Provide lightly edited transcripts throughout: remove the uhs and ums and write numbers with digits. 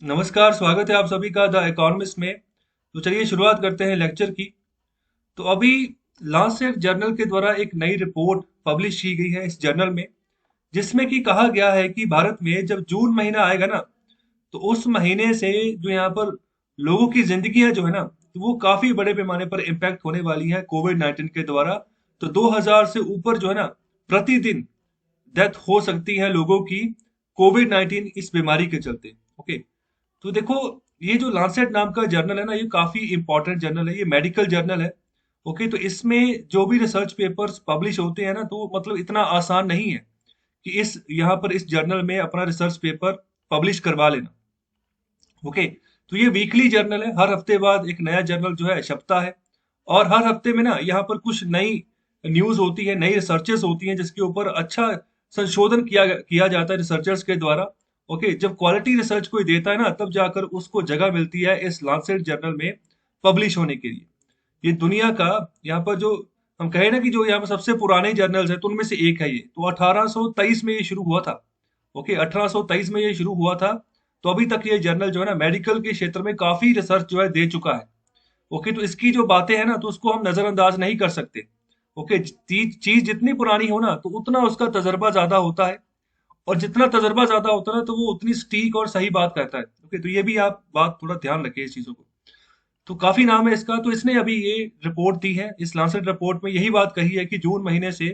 नमस्कार, स्वागत है आप सभी का द इकोनॉमिस्ट में। तो चलिए शुरुआत करते हैं लेक्चर की। तो अभी लांसेट जर्नल के द्वारा एक नई रिपोर्ट पब्लिश की गई है इस जर्नल में, जिसमें कि कहा गया है कि भारत में जब जून महीना आएगा ना, तो उस महीने से जो यहाँ पर लोगों की जिंदगियां जो है ना, तो वो काफी बड़े पैमाने पर इम्पैक्ट होने वाली है कोविड-19 के द्वारा। तो 2000 से ऊपर जो है ना, प्रतिदिन डेथ हो सकती है लोगों की कोविड-19 इस बीमारी के चलते। ओके, तो देखो, ये जो लांसेट नाम का जर्नल है ना, ये काफी इंपॉर्टेंट जर्नल है, ये मेडिकल जर्नल है। ओके, तो इसमें जो भी रिसर्च पेपर्स पब्लिश होते हैं ना, तो मतलब इतना आसान नहीं है कि इस यहाँ पर इस जर्नल में अपना रिसर्च पेपर पब्लिश करवा लेना। ओके, तो ये वीकली जर्नल है, हर हफ्ते बाद एक नया जर्नल जो है छपता है। और हर हफ्ते में ना यहाँ पर कुछ नई न्यूज होती है, नई रिसर्चेस होती हैं, जिसके ऊपर अच्छा संशोधन किया किया जाता है रिसर्चर्स के द्वारा। ओके, जब क्वालिटी रिसर्च कोई देता है ना, तब जाकर उसको जगह मिलती है इस लांसेट जर्नल में पब्लिश होने के लिए। ये दुनिया का, यहाँ पर जो हम कहें ना कि जो यहाँ पर सबसे पुराने जर्नल्स है, तो उनमें से एक है ये। तो 1823 में ये शुरू हुआ था। ओके, 1823 में ये शुरू हुआ था। तो अभी तक ये जर्नल जो है ना, मेडिकल के क्षेत्र में काफी रिसर्च जो है दे चुका है। ओके, तो इसकी जो बातें हैं ना, तो उसको हम नजरअंदाज नहीं कर सकते। ओके, चीज चीज जितनी पुरानी हो ना, तो उतना उसका तजर्बा ज्यादा होता है। और जितना तजर्बा ज्यादा होता है ना, तो वो उतनी सटीक और सही बात कहता है। ओके, तो ये भी आप बात थोड़ा ध्यान रखिए इस चीजों को। तो काफी नाम है इसका। तो इसने अभी ये रिपोर्ट दी है, इस लांसेट रिपोर्ट में यही बात कही है कि जून महीने से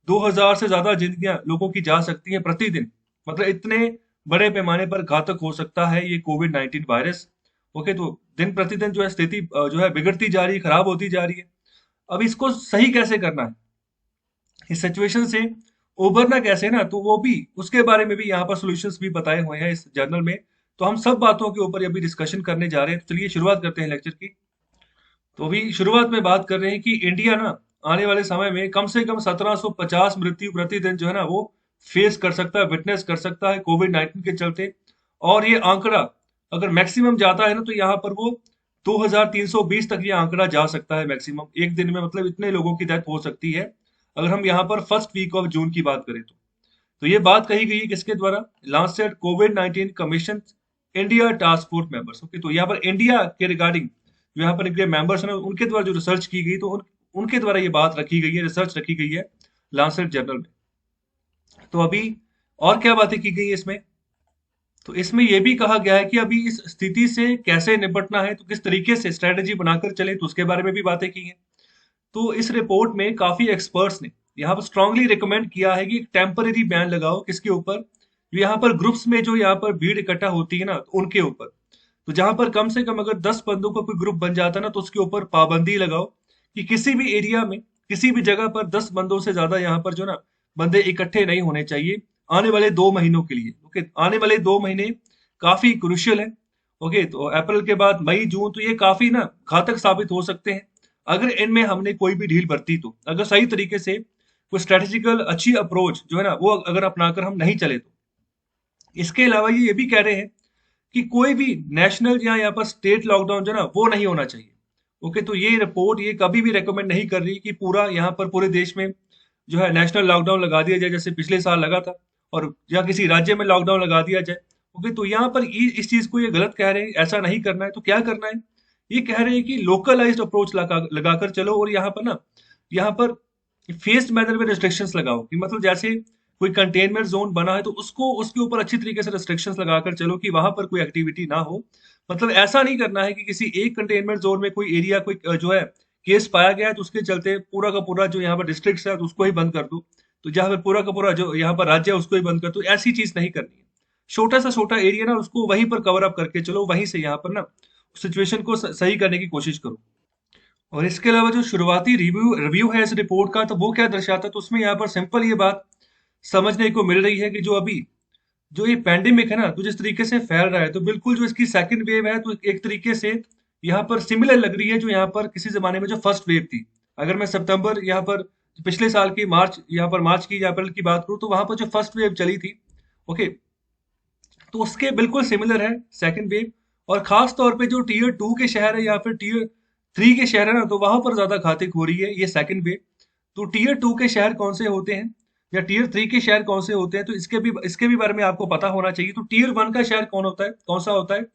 2000 से ज्यादा जिंदगियां लोगों की जा सकती हैं प्रतिदिन। मतलब इतने बड़े पैमाने पर घातक हो सकता है ये कोविड-19 वायरस। ओके, तो दिन प्रतिदिन जो है स्थिति जो है बिगड़ती जा रही है, खराब होती जा रही है। अब इसको सही कैसे करना है, इस सिचुएशन से उभरना कैसे ना, तो वो भी उसके बारे में भी यहाँ पर सॉल्यूशंस भी बताए हुए हैं इस जर्नल में। तो हम सब बातों के ऊपर अभी डिस्कशन करने जा रहे हैं। तो चलिए शुरुआत करते हैं लेक्चर की। तो अभी शुरुआत में बात कर रहे हैं कि इंडिया ना आने वाले समय में कम से कम 1750 मृत्यु प्रतिदिन जो है ना, वो फेस कर सकता है, विटनेस कर सकता है कोविड-19 के चलते। और ये आंकड़ा अगर मैक्सिमम जाता है ना, तो यहाँ पर वो 2320 तक ये आंकड़ा जा सकता है मैक्सिमम एक दिन में। मतलब इतने लोगों की डेथ हो सकती है अगर हम यहाँ पर फर्स्ट वीक ऑफ जून की बात करें तो। तो ये बात कही गई है किसके द्वारा? लांसेट कोविड-19 commission India task force members. Okay, तो यहाँ पर इंडिया के रिगार्डिंग जो यहाँ पर इनके मेंबर्स हैं, उनके द्वारा जो रिसर्च की गई, तो उनके द्वारा ये बात रखी गई है, रिसर्च रखी गई है लांसेट जर्नल में। तो अभी और क्या बातें की गई है इसमें? तो इसमें यह भी कहा गया है कि अभी इस स्थिति से कैसे निपटना है, तो किस तरीके से स्ट्रेटेजी बनाकर चले, तो उसके बारे में भी बातें की हैं। तो इस रिपोर्ट में काफी एक्सपर्ट्स ने यहाँ पर स्ट्रांगली रिकमेंड किया है कि टेम्पररी बैन लगाओ किसके ऊपर? जो यहाँ पर ग्रुप्स में जो यहाँ पर भीड़ इकट्ठा होती है ना, तो उनके ऊपर। तो जहां पर कम से कम अगर 10 बंदों का कोई ग्रुप बन जाता है ना, तो उसके ऊपर पाबंदी लगाओ कि किसी भी एरिया में, किसी भी जगह पर 10 बंदों से ज्यादा यहाँ पर जो ना बंदे इकट्ठे नहीं होने चाहिए आने वाले 2 महीनों के लिए। ओके, आने वाले 2 महीने काफी क्रुशियल है। ओके, तो अप्रैल के बाद मई जून, तो ये काफी ना घातक साबित हो सकते हैं अगर इनमें हमने कोई भी ढील बरती। तो अगर सही तरीके से कोई स्ट्रेटेजिकल अच्छी अप्रोच जो है ना, वो अगर अपनाकर हम नहीं चले तो। इसके अलावा ये भी कह रहे हैं कि कोई भी नेशनल या यहाँ पर स्टेट लॉकडाउन जो है ना, वो नहीं होना चाहिए। ओके, तो ये रिपोर्ट ये कभी भी रेकमेंड नहीं कर रही कि पूरा यहाँ पर पूरे देश में जो है नेशनल लॉकडाउन लगा दिया जाए, जैसे पिछले साल लगा था, और या किसी राज्य में लॉकडाउन लगा दिया जाए। ओके, तो यहाँ पर इस चीज को ये गलत कह रहे हैं, ऐसा नहीं करना है। तो क्या करना है? ये कह रहे हैं कि लोकलाइज्ड अप्रोच लगाकर चलो, और यहाँ पर ना, यहाँ पर फेस्ड मैनर में रिस्ट्रिक्शंस लगाओ। कि मतलब जैसे कोई कंटेनमेंट जोन बना है, तो उसको उसके ऊपर अच्छी तरीके से रिस्ट्रिक्शंस लगाकर चलो कि वहां पर कोई एक्टिविटी ना हो। मतलब ऐसा नहीं करना है कि किसी एक कंटेनमेंट जोन में कोई एरिया, कोई जो है केस पाया गया है, तो उसके चलते पूरा का पूरा जो यहाँ पर डिस्ट्रिक्ट है, तो उसको ही बंद कर दो। तो जहाँ पर पूरा का पूरा जो यहाँ पर राज्य है, उसको ही बंद कर दो। ऐसी चीज नहीं करनी है। छोटा सा छोटा एरिया ना, उसको वहीं पर कवर अप करके चलो, वहीं से यहाँ पर ना सिचुएशन को सही करने की कोशिश करो। और इसके अलावा जो शुरुआती रिव्यू रिव्यू है इस रिपोर्ट का, तो वो क्या दर्शाता है? तो उसमें यहाँ पर सिंपल ये बात समझने को मिल रही है कि जो अभी जो ये पैंडेमिक है ना, तो जिस तरीके से फैल रहा है, तो बिल्कुल जो इसकी सेकंड वेव है, तो एक तरीके से यहाँ पर सिमिलर लग रही है जो यहाँ पर किसी जमाने में जो फर्स्ट वेव थी। अगर मैं सितंबर यहाँ पर पिछले साल की मार्च, यहाँ पर मार्च की या अप्रैल की बात करूँ, तो वहां पर जो फर्स्ट वेव चली थी, ओके, तो उसके बिल्कुल सिमिलर है सेकंड वेव। और खास तौर पे जो टीयर 2 के शहर है या फिर टीयर 3 के शहर है ना, तो वहां पर ज्यादा घातक हो रही है ये सेकंड वेव। तो टीयर 2 के शहर कौन से होते हैं? या टीयर 3 के शहर कौन से होते हैं, तो इसके भी बारे में आपको पता होना चाहिए। तो टीयर 1 का शहर कौन सा होता है?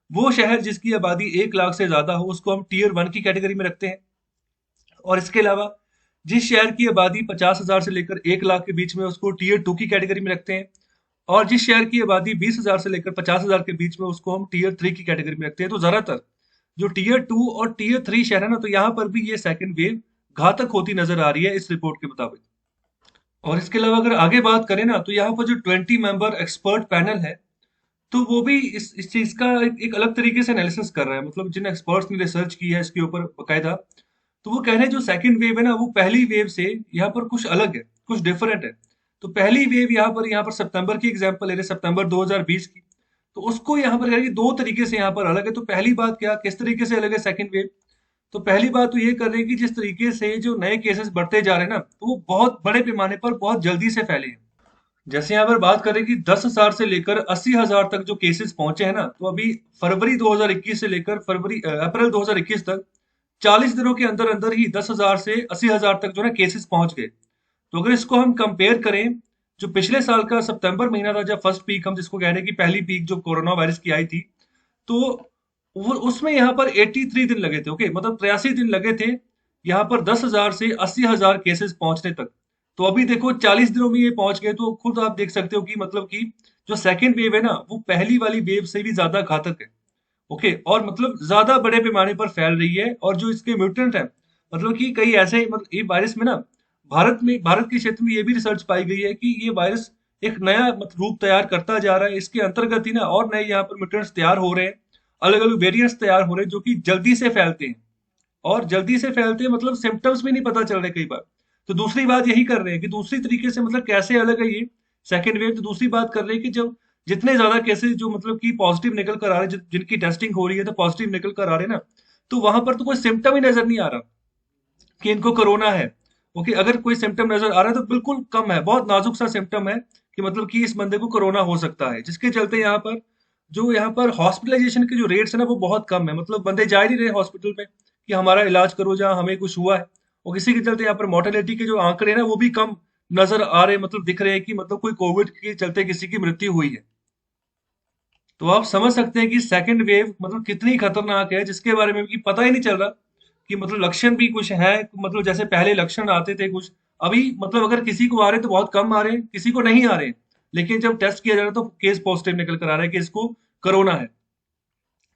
वो शहर जिसकी आबादी 1 लाख से ज्यादा हो, उसको हम टीयर 1 की कैटेगरी में रखते हैं। और इसके अलावा जिस शहर की आबादी 50,000 से लेकर 1 लाख के बीच में, उसको टीयर 2 की कैटेगरी में रखते हैं। और जिस शहर की आबादी 20,000 से लेकर 50,000 के बीच में, उसको हम टीयर 3 की कैटेगरी में रखते हैं। तो ज्यादातर जो टीयर 2 और टीयर 3 शहर है ना, तो यहाँ पर भी ये सेकंड वेव घातक होती नजर आ रही है इस रिपोर्ट के मुताबिक। और इसके अलावा अगर आगे बात करें ना, तो यहाँ पर जो 20 मेंबर एक्सपर्ट पैनल है, तो वो भी इस चीज का एक अलग तरीके से एनालिसिस कर रहा है। मतलब जिन एक्सपर्ट्स ने रिसर्च की है इसके ऊपर बकायदा, तो वो कह रहे हैं जो सेकंड वेव है ना, वो पहली वेव से यहाँ पर कुछ अलग है, कुछ डिफरेंट है। तो पहली वेव यहाँ पर सितंबर की एग्जांपल ले रहे हैं, सितंबर 2020 की। तो उसको यहाँ पर कह रहे हैं कि दो तरीके से यहाँ पर अलग है। तो पहली बात क्या, किस तरीके से अलग है सेकंड वेव? तो पहली बात तो ये कर रहे हैं कि जिस तरीके से जो नए केसेस बढ़ते जा रहे हैं ना, तो वो बहुत बड़े पैमाने पर बहुत जल्दी से फैले हैं। जैसे यहाँ पर बात करें कि 10,000 से लेकर 80,000 तक जो केसेस पहुंचे हैं ना, तो अभी फरवरी 2021 से लेकर अप्रैल 2021 तक 40 दिनों के अंदर अंदर ही 10,000 से 80,000 तक जो है केसेस पहुंच गए। तो अगर इसको हम कंपेयर करें, जो पिछले साल का सितंबर महीना था, जब फर्स्ट पीक हम जिसको कह रहे हैं कि पहली पीक जो कोरोना वायरस की आई थी, तो वो उसमें यहाँ पर 83 दिन लगे थे। ओके, मतलब 83 दिन लगे थे यहाँ पर 10,000 से 80,000 केसेस पहुंचने तक। तो अभी देखो 40 दिनों में ये पहुंच गए। तो खुद आप देख सकते हो कि मतलब कि जो सेकेंड वेव है ना, वो पहली वाली वेव से भी ज्यादा घातक है। ओके, और मतलब ज्यादा बड़े पैमाने पर फैल रही है। और जो इसके म्यूटेंट है, मतलब कि कई ऐसे, मतलब ये वायरस में ना, भारत के क्षेत्र में ये भी रिसर्च पाई गई है कि ये वायरस एक नया मतलब रूप तैयार करता जा रहा है। इसके अंतर्गत ही ना और नए यहाँ पर म्यूटेंट्स तैयार हो रहे हैं, अलग अलग वेरिएंट्स तैयार हो रहे हैं, जो कि जल्दी से फैलते हैं। और जल्दी से फैलते हैं मतलब सिम्टम्स भी नहीं पता चल रहे कई बार। तो दूसरी बात यही कर रहे हैं कि दूसरी तरीके से मतलब कैसे अलग है ये सेकेंड वेव। तो दूसरी बात कर रहे हैं कि जब जितने ज्यादा केसेस जो मतलब कि पॉजिटिव निकल कर आ रहे हैं, जिनकी टेस्टिंग हो रही है तो पॉजिटिव निकल कर आ रहे हैं ना, तो वहां पर तो कोई सिम्टम ही नजर नहीं आ रहा कि इनको कोरोना है। ओके, अगर कोई सिम्टम नजर आ रहा है तो बिल्कुल कम है, बहुत नाजुक सा सिम्टम है कि मतलब कि इस बंदे को कोरोना हो सकता है। जिसके चलते यहाँ पर हॉस्पिटलाइजेशन के जो रेट्स है ना, वो बहुत कम है। मतलब बंदे जा ही नहीं रहे हॉस्पिटल में कि हमारा इलाज करो जहाँ हमें कुछ हुआ है। और किसी के चलते यहाँ पर मोर्टेलिटी के जो आंकड़े हैं ना, वो भी कम नजर आ रहे हैं। मतलब दिख रहे हैं कि मतलब कोई कोविड के चलते किसी की मृत्यु हुई है। तो आप समझ सकते हैं कि सेकंड वेव मतलब कितनी खतरनाक है, जिसके बारे में भी पता ही नहीं चल रहा कि मतलब लक्षण भी कुछ है। मतलब जैसे पहले लक्षण आते थे कुछ, अभी मतलब अगर किसी को आ रहे हैं तो बहुत कम आ रहे हैं, किसी को नहीं आ रहे हैं। लेकिन जब टेस्ट किया जा रहा है तो केस पॉजिटिव निकल कर आ रहा है कि इसको कोरोना है।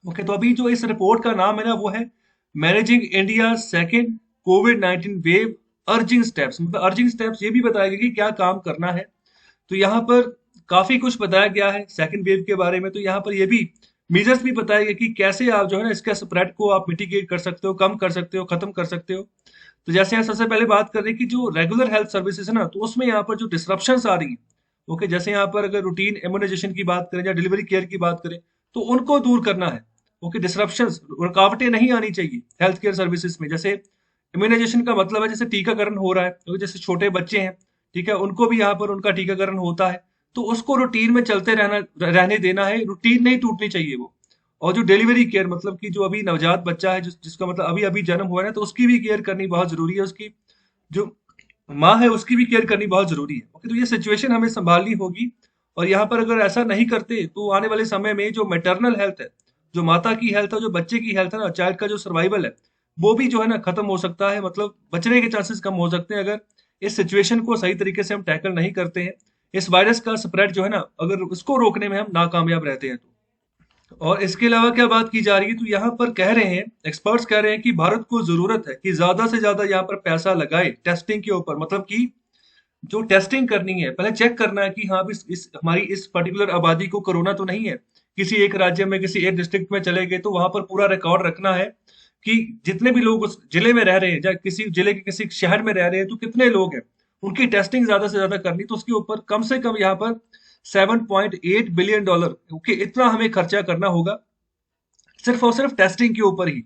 ओके, तो अभी जो इस रिपोर्ट का नाम है ना, वो है managing India second Covid 19 wave urging steps. मतलब अर्जिंग स्टेप्स ये भी बताया गया कि क्या काम करना है। तो यहाँ पर काफी कुछ बताया गया है सेकंड वेव के बारे में। तो यहाँ पर ये भी मेजर्स भी बताया गया कि कैसे आप जो है ना इसका स्प्रेड को आप मिटिगेट कर सकते हो, कम कर सकते हो, खत्म कर सकते हो। तो जैसे यहाँ सबसे पहले बात कर रहे हैं कि जो रेगुलर हेल्थ सर्विसेज है ना, तो उसमें यहाँ पर जो डिसरप्शंस आ रही है, ओके, जैसे यहाँ पर अगर रूटीन इम्यूनाइजेशन की बात करें या डिलीवरी केयर की बात करें, तो उनको दूर करना है। ओके, डिसरप्शंस, रुकावटें नहीं आनी चाहिए हेल्थ केयर सर्विसेज में। जैसे इम्यूनाइजेशन का मतलब है जैसे टीकाकरण हो रहा है, तो जैसे छोटे बच्चे हैं, ठीक है, उनको भी यहाँ पर उनका टीकाकरण होता है, तो उसको रूटीन में चलते रहने देना है, रूटीन नहीं टूटनी चाहिए वो। और जो डिलीवरी केयर, मतलब कि जो अभी नवजात बच्चा है, जिसका मतलब अभी अभी जन्म हुआ है ना, तो उसकी भी केयर करनी बहुत जरूरी है। उसकी जो माँ है उसकी भी केयर करनी बहुत जरूरी है। ओके, तो ये सिचुएशन हमें संभालनी होगी। और यहाँ पर अगर ऐसा नहीं करते तो आने वाले समय में जो मैटरनल हेल्थ है, जो माता की हेल्थ है, जो बच्चे की हेल्थ है ना, चाइल्ड का जो सर्वाइवल है, वो भी जो है ना खत्म हो सकता है। मतलब बचने के चांसेस कम हो सकते हैं अगर इस सिचुएशन को सही तरीके से हम टैकल नहीं करते हैं। इस वायरस का स्प्रेड जो है ना, अगर उसको रोकने में हम नाकामयाब रहते हैं तो। और इसके अलावा क्या बात की जा रही है, तो यहाँ पर कह रहे हैं, एक्सपर्ट्स कह रहे हैं कि भारत को जरूरत है कि ज्यादा से ज्यादा यहाँ पर पैसा लगाए टेस्टिंग के ऊपर। मतलब कि जो टेस्टिंग करनी है, पहले चेक करना है कि हाँ इस हमारी इस पर्टिकुलर आबादी को कोरोना तो नहीं है। किसी एक राज्य में, किसी एक डिस्ट्रिक्ट में चले गए तो वहां पर पूरा रिकॉर्ड रखना है कि जितने भी लोग उस जिले में रह रहे हैं, या किसी जिले के किसी शहर में रह रहे हैं, तो कितने लोग हैं, उनकी टेस्टिंग ज्यादा से ज्यादा करनी। तो उसके ऊपर कम से कम यहाँ पर $7.8 बिलियन, ओके, इतना हमें खर्चा करना होगा सिर्फ और सिर्फ टेस्टिंग के ऊपर ही।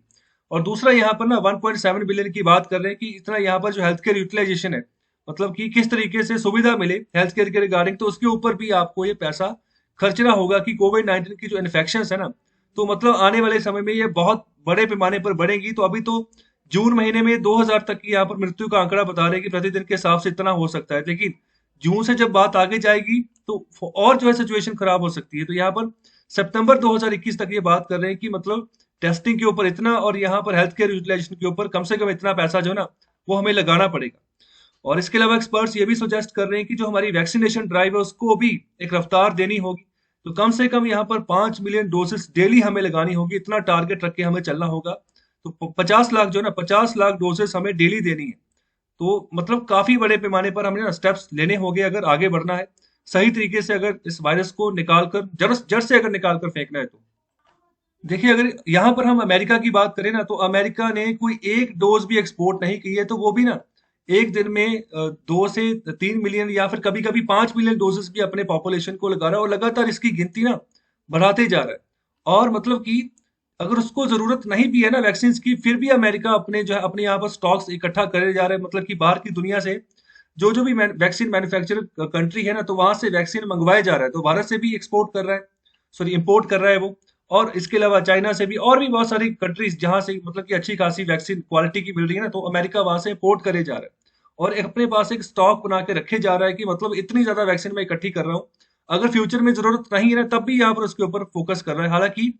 और दूसरा यहाँ पर ना 1.7 बिलियन की बात कर रहे हैं कि इतना यहाँ पर जो हेल्थ केयर यूटिलाइजेशन है, मतलब कि किस तरीके से सुविधा मिले हेल्थ केयर के रिगार्डिंग, तो उसके ऊपर भी आपको ये पैसा खर्चना होगा कि कोविड 19 की जो इन्फेक्शन है ना, तो मतलब आने वाले समय में ये बहुत बड़े पैमाने पर बढ़ेगी। तो अभी तो जून महीने में 2,000 तक की यहाँ पर मृत्यु का आंकड़ा बता रहे हैं कि प्रतिदिन के हिसाब से इतना हो सकता है। लेकिन जून से जब बात आगे जाएगी तो और जो है सिचुएशन खराब हो सकती है। तो यहाँ पर सितंबर 2021 तक ये बात कर रहे हैं कि मतलब टेस्टिंग के ऊपर इतना और यहाँ पर हेल्थ केयर यूटिलाइजेशन के ऊपर कम से कम इतना पैसा जो है ना वो हमें लगाना पड़ेगा। और इसके अलावा एक्सपर्ट्स ये भी सजेस्ट कर रहे हैं कि जो हमारी वैक्सीनेशन ड्राइव है उसको भी एक रफ्तार देनी होगी। तो कम से कम यहाँ पर 5 मिलियन डोसेस डेली हमें लगानी होगी, इतना टारगेट रख के हमें चलना होगा। तो 50 लाख जो है ना 50 लाख डोसेस हमें डेली देनी है। तो मतलब काफी बड़े पैमाने पर हमें ना स्टेप्स लेने होंगे अगर आगे बढ़ना है सही तरीके से, अगर इस वायरस को निकाल कर जड़ जड़ से अगर निकाल कर फेंकना है तो। देखिए अगर यहाँ पर हम अमेरिका की बात करें ना तो अमेरिका ने कोई एक डोज भी एक्सपोर्ट नहीं की है, तो वो भी ना एक दिन में 2 से 3 मिलियन या फिर कभी कभी 5 मिलियन डोजेस भी अपने पॉपुलेशन को लगा रहा है और लगातार इसकी गिनती ना बढ़ाते जा रहा है। और मतलब कि अगर उसको जरूरत नहीं भी है ना वैक्सीन की, फिर भी अमेरिका अपने जो है अपने यहाँ पर स्टॉक्स इकट्ठा करे जा रहे हैं, मतलब कि बाहर की दुनिया से जो भी वैक्सीन मैन्युफैक्चर कंट्री है ना तो वहां से वैक्सीन मंगवाया जा रहा है, तो भारत से भी एक्सपोर्ट कर रहा है, सॉरी इंपोर्ट कर रहा है वो। और इसके अलावा चाइना से भी और भी बहुत सारी कंट्रीज जहां से मतलब कि अच्छी खासी वैक्सीन क्वालिटी की मिल रही है ना, तो अमेरिका वहां से इंपोर्ट करे जा रहा है और अपने पास एक स्टॉक बना के रखे जा रहा है कि मतलब इतनी ज्यादा वैक्सीन मैं इकट्ठी कर रहा हूँ, अगर फ्यूचर में जरूरत नहीं है ना तब भी यहाँ पर उसके ऊपर फोकस कर रहा है। हालांकि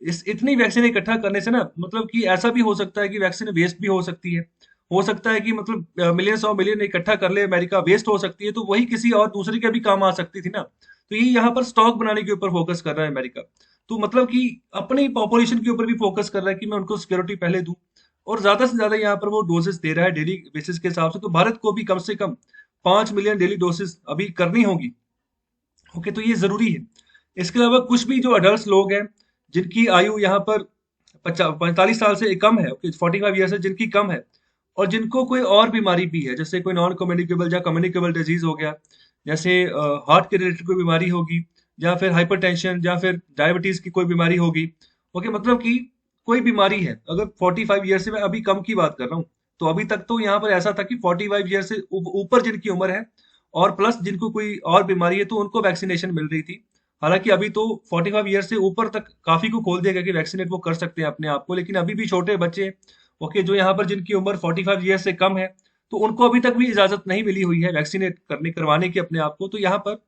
इस इतनी वैक्सीन इकट्ठा करने से ना मतलब कि ऐसा भी हो सकता है कि वैक्सीन वेस्ट भी हो सकती है। हो सकता है कि मतलब मिलियंस ऑफ मिलियन इकट्ठा कर ले अमेरिका, वेस्ट हो सकती है, तो वही किसी और दूसरे के भी काम आ सकती थी ना। तो ये यहाँ पर स्टॉक बनाने के ऊपर फोकस कर रहा है अमेरिका। तो मतलब कि अपनी पॉपुलेशन के ऊपर भी फोकस कर रहा है कि मैं उनको सिक्योरिटी पहले दूं, और ज्यादा से ज्यादा यहाँ पर वो डोजेस दे रहा है डेली बेसिस के हिसाब से। तो भारत को भी कम से कम 5 मिलियन डेली डोसेस अभी करनी होगी। ओके, तो ये जरूरी है। इसके अलावा कुछ भी जो अडल्ट लोग हैं जिनकी आयु यहाँ पर 45 साल से कम है, ओके 45 ईयर से जिनकी कम है, और जिनको कोई और बीमारी भी है जैसे कोई नॉन कम्युनिकेबल या कम्युनिकेबल डिजीज हो गया, जैसे हार्ट के रिलेटेड कोई बीमारी होगी, या फिर हाइपरटेंशन या फिर डायबिटीज की कोई बीमारी होगी। ओके, मतलब कि कोई बीमारी है, अगर 45 ईयर से, मैं अभी कम की बात कर रहा हूँ, तो अभी तक तो यहाँ पर ऐसा था कि 45 ईयर से ऊपर जिनकी उम्र है और प्लस जिनको कोई और बीमारी है तो उनको वैक्सीनेशन मिल रही थी। हालांकि अभी तो 45 ईयर से ऊपर तक काफी को खोल दिया गया कि वैक्सीनेट वो कर सकते हैं अपने आप को, लेकिन अभी भी छोटे बच्चे, ओके, जो यहाँ पर जिनकी उम्र 45 ईयर से कम है, तो उनको अभी तक भी इजाजत नहीं मिली हुई है वैक्सीनेट करवाने की अपने आप को। तो यहाँ पर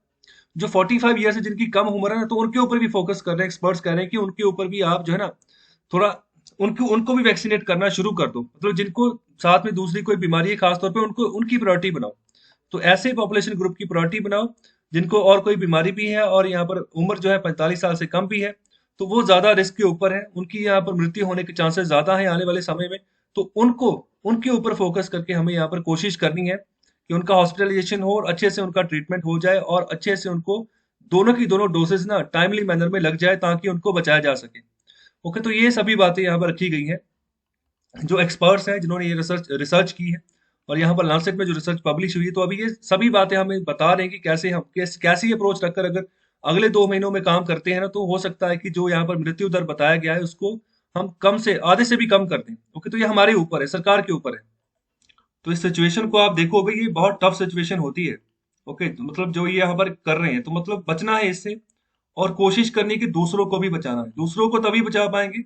जो 45 ईयर से जिनकी कम उम्र है ना, तो उनके ऊपर भी फोकस कर रहे हैं, एक्सपर्ट्स कह रहे हैं कि उनके ऊपर भी आप जो है ना थोड़ा उनको उनको भी वैक्सीनेट करना शुरू कर दो, मतलब जिनको साथ में दूसरी कोई बीमारी है खासतौर पे उनको उनकी प्रायोरिटी बनाओ। तो ऐसे पॉपुलेशन ग्रुप की प्रायोरिटी बनाओ जिनको और कोई बीमारी भी है और यहाँ पर उम्र जो है 45 साल से कम भी है, तो वो ज्यादा रिस्क के ऊपर है, उनकी यहाँ पर मृत्यु होने के चांसेस ज्यादा है आने वाले समय में। तो उनको उनके ऊपर फोकस करके हमें यहाँ पर कोशिश करनी है कि उनका हॉस्पिटलाइजेशन हो और अच्छे से उनका ट्रीटमेंट हो जाए और अच्छे से उनको दोनों की दोनों डोसेज ना टाइमली मैनर में लग जाए ताकि उनको बचाया जा सके। ओके, तो ये सभी बातें यहाँ पर रखी गई हैं जो एक्सपर्ट्स हैं जिन्होंने ये रिसर्च रिसर्च की है, और यहाँ पर लांसेट में जो रिसर्च पब्लिश हुई है। तो अभी ये सभी बातें हमें बता रहे हैं कि कैसे हम कैसी अप्रोच रखकर अगर अगले 2 महीनों में काम करते हैं ना, तो हो सकता है कि जो यहाँ पर मृत्यु दर बताया गया है उसको हम कम से आधे से भी कम कर दें। ओके, तो ये हमारे ऊपर है, सरकार के ऊपर है। तो इस सिचुएशन को आप देखोगे, ये बहुत टफ सिचुएशन होती है। ओके, तो मतलब जो ये यहाँ पर कर रहे हैं तो मतलब बचना है इससे, और कोशिश करनी है कि दूसरों को भी बचाना है। दूसरों को तभी बचा पाएंगे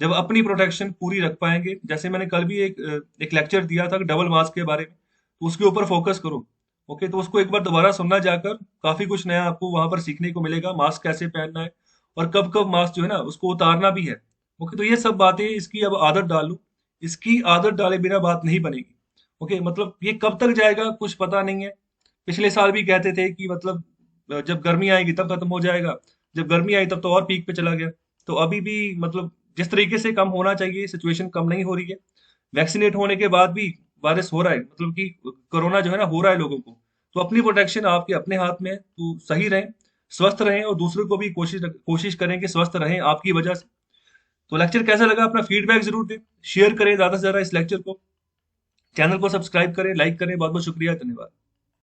जब अपनी प्रोटेक्शन पूरी रख पाएंगे। जैसे मैंने कल भी एक लेक्चर दिया था डबल मास्क के बारे में, तो उसके ऊपर फोकस करो। ओके, तो उसको एक बार दोबारा सुनना जाकर, काफी कुछ नया आपको वहां पर सीखने को मिलेगा, मास्क कैसे पहनना है और कब कब मास्क जो है ना उसको उतारना भी है। ओके, तो ये सब बातें इसकी अब आदत डालो, इसकी आदत डाले बिना बात नहीं बनेगी। ओके, मतलब ये कब तक जाएगा कुछ पता नहीं है। पिछले साल भी कहते थे कि मतलब जब गर्मी आएगी तब खत्म हो जाएगा, जब गर्मी आई तब तो और पीक पे चला गया। तो अभी भी मतलब जिस तरीके से कम होना चाहिए सिचुएशन कम नहीं हो रही है। वैक्सीनेट होने के बाद भी वायरस हो रहा है, मतलब कि कोरोना जो है ना हो रहा है लोगों को। तो अपनी प्रोटेक्शन आपके अपने हाथ में है, तो सही रहें, स्वस्थ रहें, और दूसरों को भी कोशिश करें कि स्वस्थ रहें आपकी वजह से। तो लेक्चर कैसा लगा अपना फीडबैक जरूर दें, शेयर करें ज्यादा से ज्यादा इस लेक्चर को, चैनल को सब्सक्राइब करें, लाइक करें। बहुत बहुत शुक्रिया, धन्यवाद।